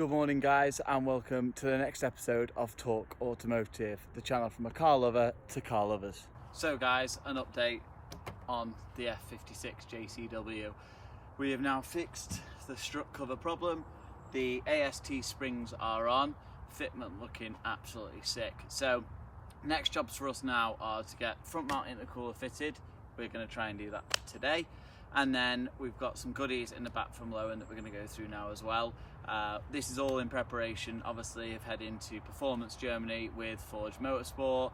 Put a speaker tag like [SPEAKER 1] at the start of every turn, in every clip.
[SPEAKER 1] Good morning guys, and welcome to the next episode of Talk Automotive, the channel from a car lover to car lovers. So guys, an update on the F56 JCW. We have now fixed the strut cover problem. The AST springs are on, fitment looking absolutely sick. So next jobs for us now are to get front mount intercooler fitted. We're going to try and do that today. And then we've got some goodies in the back from Lohen that we're going to go through now as well. This is all in preparation, obviously, of heading to Performance Germany with Forge Motorsport.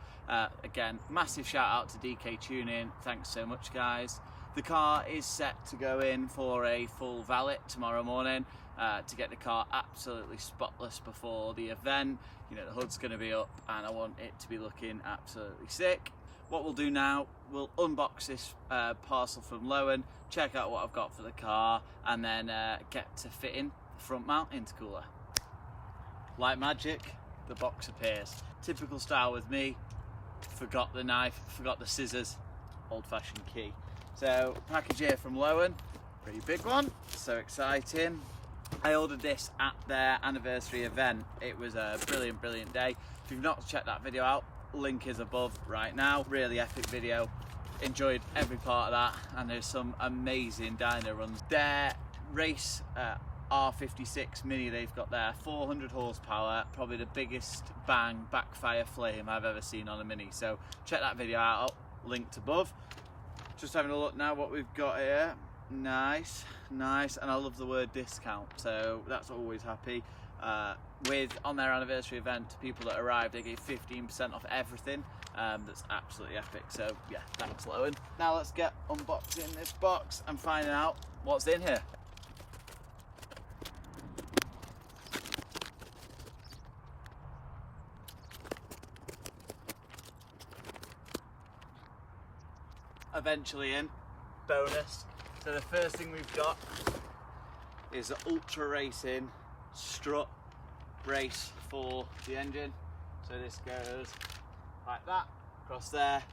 [SPEAKER 1] Again, massive shout out to DK Tuning. Thanks so much, guys. The car is set to go in for a full valet tomorrow morning to get the car absolutely spotless before the event. You know, the hood's going to be up and I want it to be looking absolutely sick. What we'll do now, we'll unbox this parcel from Lohen, check out what I've got for the car, and then get to fitting the front mount intercooler. Like magic, the box appears. Typical style with me, forgot the knife, forgot the scissors, old-fashioned key. So, package here from Lohen, pretty big one, so exciting. I ordered this at their anniversary event. It was a brilliant, brilliant day. If you've not checked that video out, link is above right now. Really epic video, enjoyed every part of that, and there's some amazing dyno runs. Their race R56 Mini they've got there, 400 horsepower, probably the biggest bang backfire flame I've ever seen on a Mini, so check that video out, linked above. Just having a look now what we've got here. Nice, nice, and I love the word discount, so that's always happy. On their anniversary event, people that arrived, they gave 15% off everything. That's absolutely epic, so yeah, thanks Lohen. Now let's get unboxing this box and finding out what's in here. Eventually in, bonus. So the first thing we've got is the Ultra Racing strut brace for the engine. So this goes like that across there.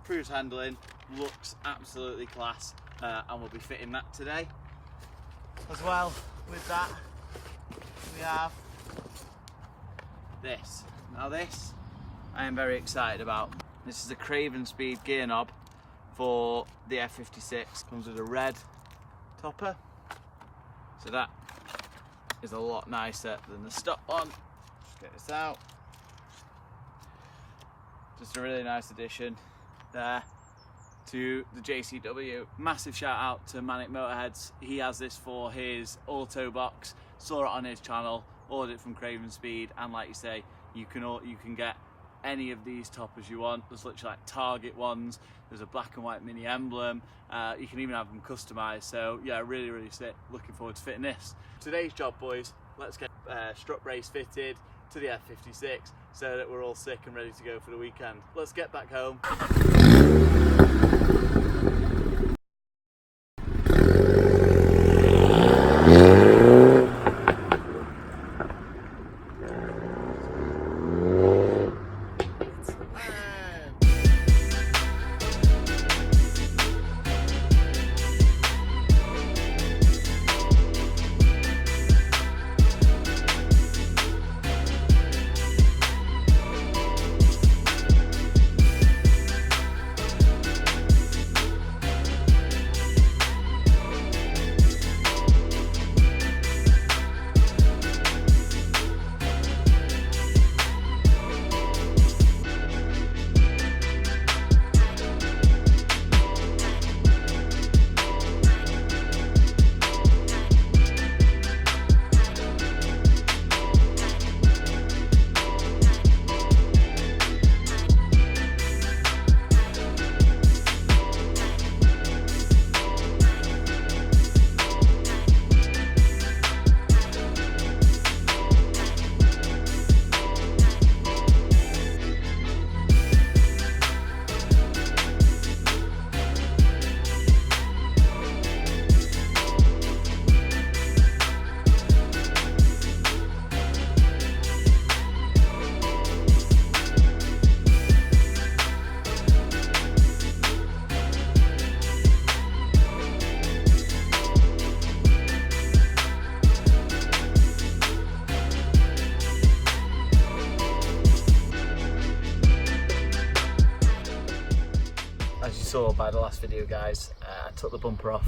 [SPEAKER 1] Cruise handling looks absolutely class, and we'll be fitting that today. As well with that, we have this. Now this I am very excited about. This is a Craven Speed gear knob for the F56. Comes with a red topper, so that is a lot nicer than the stock one. Just get this out. Just a really nice addition there to the JCW. Massive shout out to Manic Motorheads. He has this for his auto box. Saw it on his channel, ordered it from Craven Speed, and like you say, you can get any of these toppers you want. There's literally like Target ones, there's a black and white mini emblem, you can even have them customized. So yeah, really, really sick. Looking forward to fitting this. Today's job, boys, let's get strut brace fitted to the F56 so that we're all sick and ready to go for the weekend. Let's get back home. saw by the last video, guys, I took the bumper off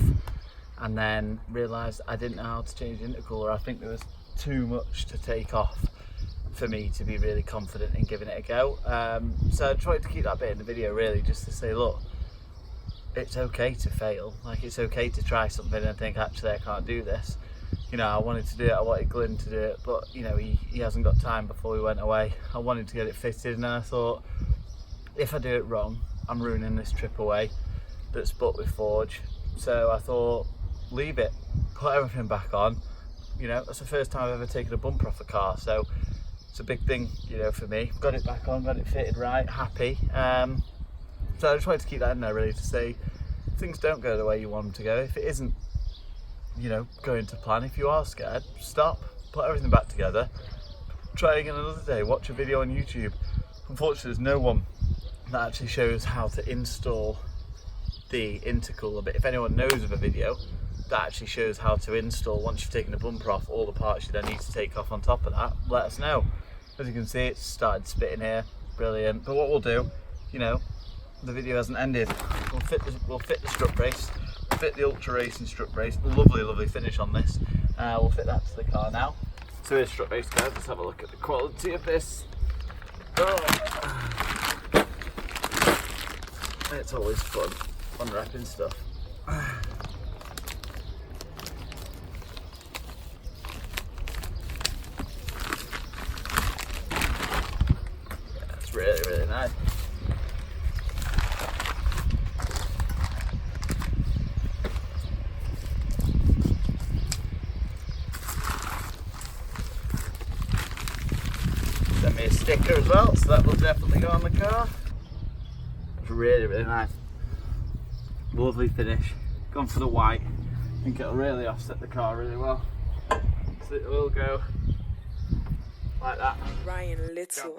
[SPEAKER 1] and then realised I didn't know how to change the intercooler. I think there was too much to take off for me to be really confident in giving it a go. So I tried to keep that bit in the video really just to say, look, it's okay to fail. Like, it's okay to try something and think, actually I can't do this. You know, I wanted to do it, I wanted Glyn to do it, but you know, he hasn't got time before we went away. I wanted to get it fitted, and I thought, if I do it wrong, I'm ruining this trip away that's booked with Forge. So I thought, leave it, put everything back on. You know, that's the first time I've ever taken a bumper off a car, so it's a big thing, you know, for me. Got it back on, got it fitted right, happy. So I just wanted to keep that in there really to say, things don't go the way you want them to go. If it isn't, you know, going to plan, if you are scared, stop, put everything back together, try again another day, watch a video on YouTube. Unfortunately, there's no one that actually shows how to install the intercooler, but if anyone knows of a video that actually shows how to install, once you've taken the bumper off, all the parts you then need to take off on top of that, let us know. As you can see, it's started spitting here, brilliant. But what we'll do, you know, the video hasn't ended. We'll fit the strut brace, fit the Ultra Racing strut brace, lovely finish on this. We'll fit that to the car now. So here's strut brace, guys, let's have a look at the quality of this. Oh. It's always fun unwrapping stuff. Yeah, it's really nice. Send me a sticker as well, so that will definitely go on the car. It's really nice. Lovely finish. Gone for the white. I think it'll really offset the car really well. So it will go like that.
[SPEAKER 2] Ryan Little.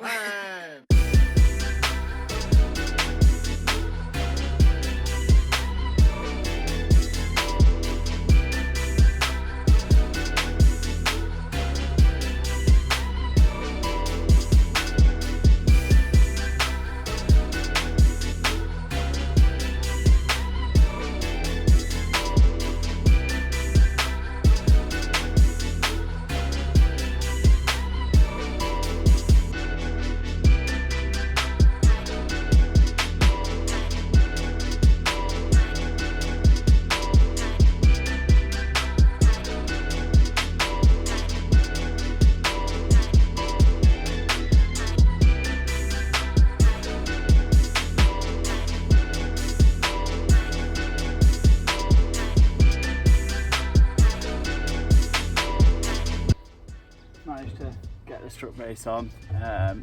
[SPEAKER 1] Managed to get the strut brace on.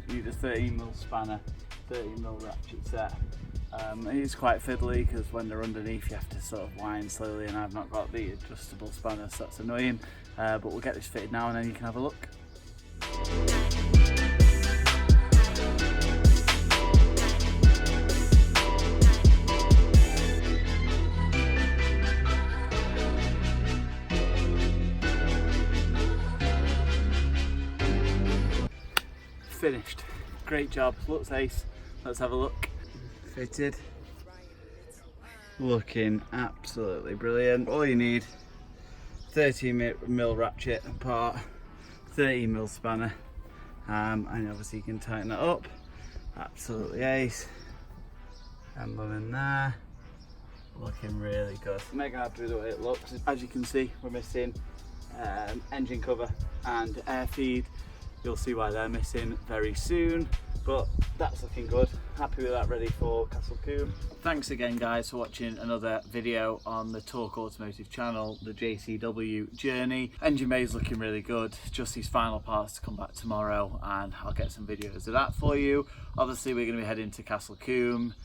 [SPEAKER 1] Use a 13mm spanner, 13mm ratchet set. It is quite fiddly because when they're underneath you have to sort of wind slowly, and I've not got the adjustable spanner, so that's annoying. But we'll get this fitted now and then you can have a look. Finished. Great job, looks ace. Let's have a look. Fitted. Looking absolutely brilliant. All you need, 13mm ratchet part, 13mm spanner, and obviously you can tighten it up. Absolutely ace. Emblem in there. Looking really good. Mega happy with the way it looks. As you can see, we're missing engine cover and air feed. You'll see why they're missing very soon, but that's looking good. Happy with that, ready for Castle Combe. Thanks again guys for watching another video on the Talk Automotive channel, the JCW journey. Engine bay is looking really good, just these final parts to come back tomorrow and I'll get some videos of that for you. Obviously we're going to be heading to Castle Combe,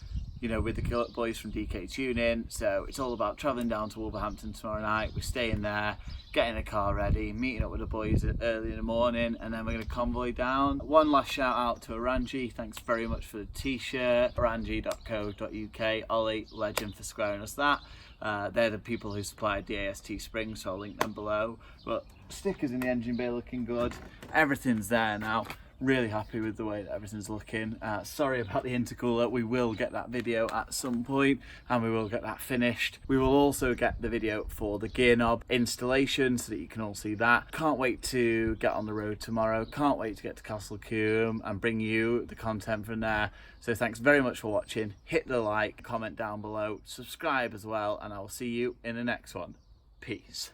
[SPEAKER 1] you know, with the boys from DK Tuning, so it's all about travelling down to Wolverhampton tomorrow night. We're staying there, getting the car ready, meeting up with the boys early in the morning, and then we're going to convoy down. One last shout out to Orranje, thanks very much for the t-shirt, orranje.co.uk. Ollie, legend for squaring us that. They're the people who supplied the AST springs, so I'll link them below. But stickers in the engine bay looking good, everything's there now. Really happy with the way that everything's looking. Sorry about the intercooler. We will get that video at some point and we will get that finished. We will also get the video for the gear knob installation so that you can all see that. Can't wait to get on the road tomorrow. Can't wait to get to Castle Combe and bring you the content from there. So thanks very much for watching. Hit the like, comment down below, subscribe as well, and I will see you in the next one. Peace.